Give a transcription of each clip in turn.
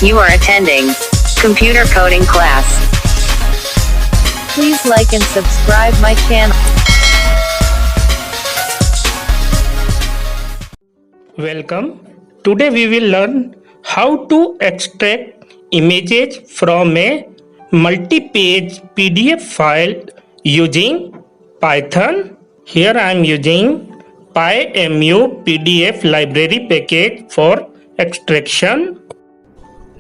You are attending computer coding class. Please like and subscribe my channel. Welcome. Today we will learn how to extract images from a multi-page PDF file using Python. Here I am using PyMuPDF library package for extraction.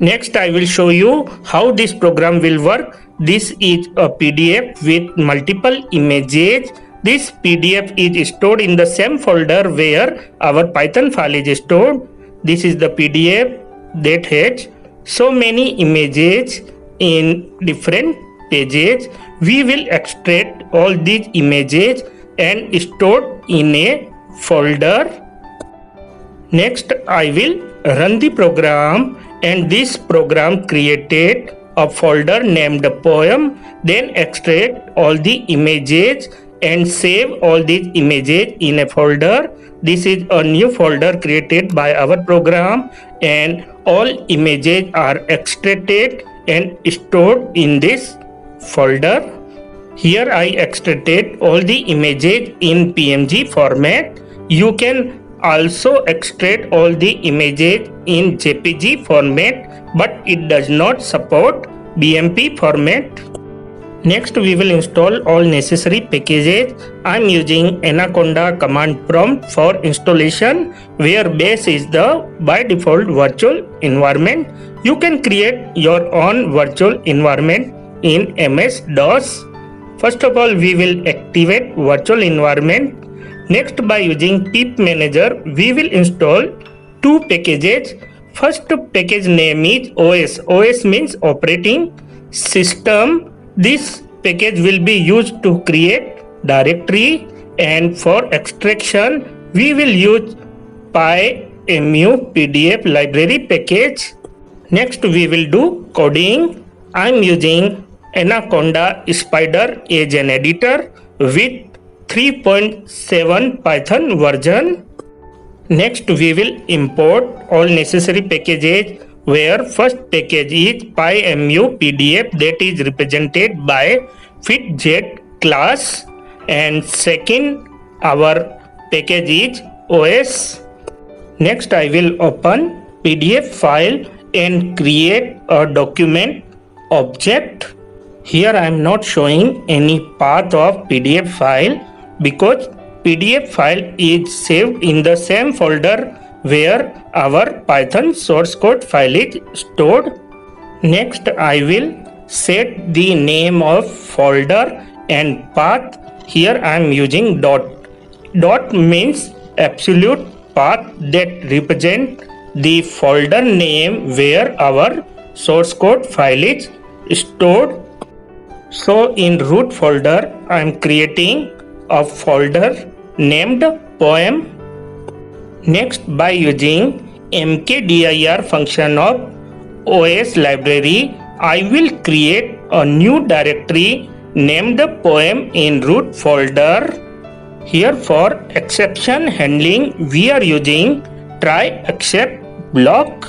Next I will show you how this program will work. This is a PDF with multiple images. This PDF is stored in the same folder where our Python file is stored. This is the PDF that has so many images in different pages. We will extract all these images and store in a folder. Next I will run the program, and this program created a folder named poem, then extract all the images and save all these images in a folder. This is a new folder created by our program, and all images are extracted and stored in this folder. Here I extracted all the images in PNG format. You can also extract all the images in JPG format, but it does not support BMP format. Next we will install all necessary packages. I am using Anaconda command prompt for installation, where base is the by default virtual environment. You can create your own virtual environment in MS-DOS. First of all, we will activate virtual environment. Next, by using pip manager, we will install two packages. First package name is OS. OS means operating system. This package will be used to create directory, and for extraction we will use PyMuPDF library package. Next we will do coding. I am using Anaconda Spider as an editor with 3.7 Python version. Next we will import all necessary packages, where first package is PyMuPDF, that is represented by fitz class, and second our package is OS. Next I will open PDF file and create a document object. Here I am not showing any path of PDF file because PDF file is saved in the same folder where our Python source code file is stored. Next I will set the name of folder and path. Here I am using dot. Dot means absolute path that represent the folder name where our source code file is stored. So in root folder I am creating a folder named poem. Next, by using mkdir function of OS library, I will create a new directory named poem in root folder. Here for exception handling we are using try except block.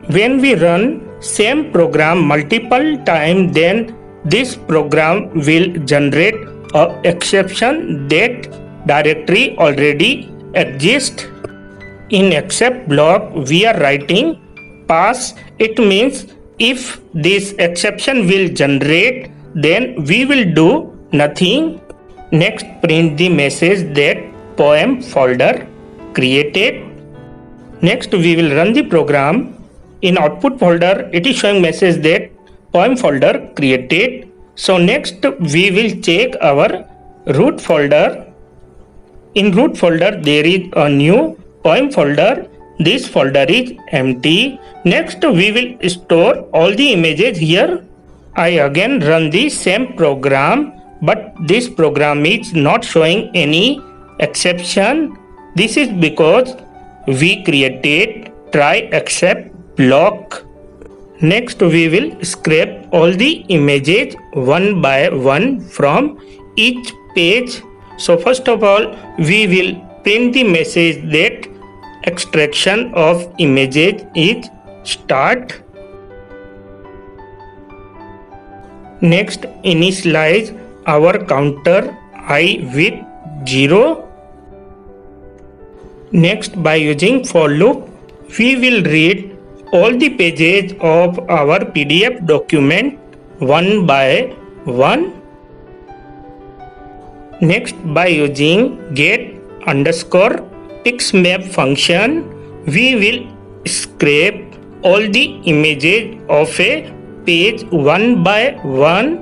When we run same program multiple times, then this program will generate an exception that directory already exists. In except block we are writing pass. It means if this exception will generate, then we will do nothing. Next print the message that poem folder created. Next we will run the program. In output folder it is showing message that poem folder created. So next we will check our root folder. In root folder there is a new poem folder. This folder is empty. Next we will store all the images here. I again run the same program, but this program is not showing any exception. This is because we created try except block. Next we will scrape all the images one by one from each page. So first of all we will print the message that extraction of images is start. Next, initialize our counter I with 0. Next, by using for loop, we will read all the pages of our PDF document one by one. Next, by using get_pixmap function, we will scrape all the images of a page one by one.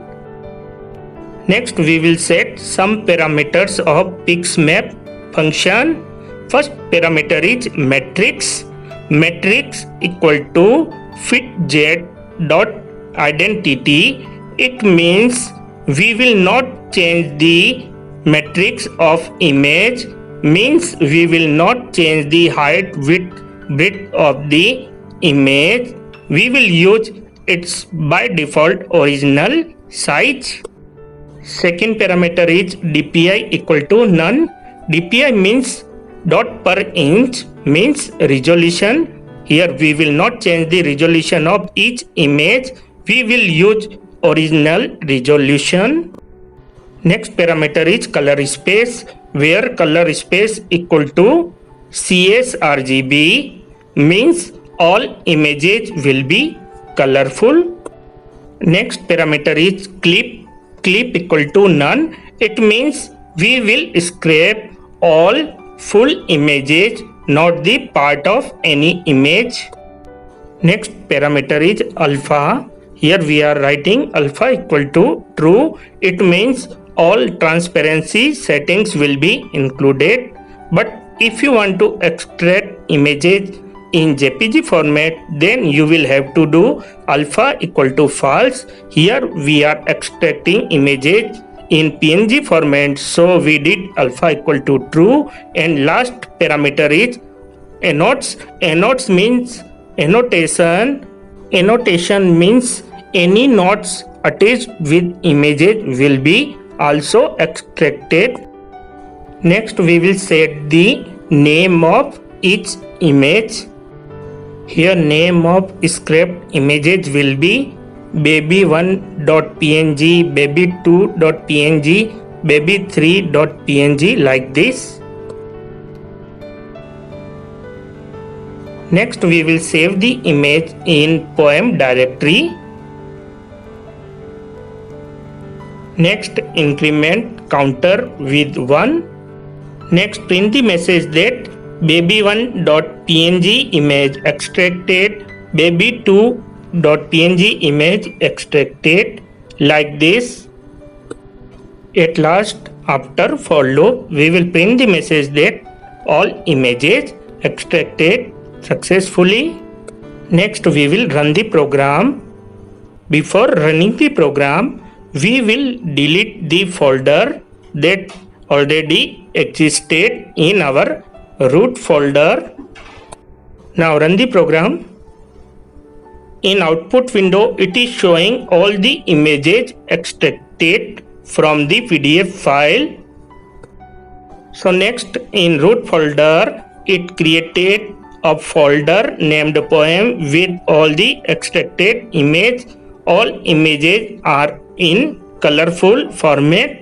Next, we will set some parameters of pixmap function. First parameter is matrix. Matrix equal to fitz.identity. It means we will not change the matrix of image, means we will not change the height, width, breadth of the image. We will use its by default original size. Second parameter is DPI equal to none. DPI means dot per inch, means resolution. Here we will not change the resolution of each image. We will use original resolution. Next parameter is color space, where color space equal to CSRGB, means all images will be colorful. Next parameter is clip equal to none. It means we will scrape all full images, not the part of any image. Next parameter is alpha. Here we are writing alpha equal to true. It means all transparency settings will be included. But if you want to extract images in JPG format, then you will have to do alpha equal to false. Here we are extracting images in PNG format, so we did alpha equal to true. And last parameter is annotates. Annotates means annotation. Annotation means any notes attached with images will be also extracted. Next we will set the name of each image. Here name of scraped images will be baby1.png, baby2.png, baby3.png, like this. Next we will save the image in poem directory. Next increment counter with 1. Next print the message that baby1.png image extracted, baby2.png image extracted, like this. At last, after for loop, we will print the message that all images extracted successfully. Next we will run the program. Before running the program, we will delete the folder that already existed in our root folder. Now run the program. In output window, it is showing all the images extracted from the PDF file. So next, in root folder, it created a folder named poem with all the extracted image. All images are in colorful format.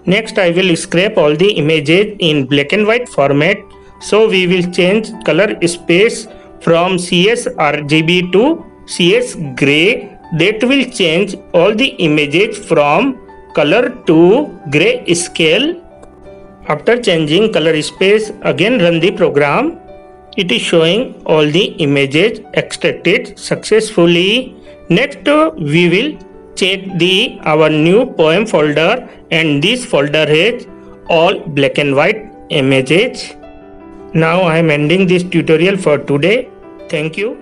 Next I will scrape all the images in black and white format. So we will change color space from CSRGB to CS gray. That will change all the images from color to gray scale. After changing color space, again run the program. It is showing all the images extracted successfully. Next we will check our new poem folder, and this folder has all black and white images. Now I am ending this tutorial for today. Thank you.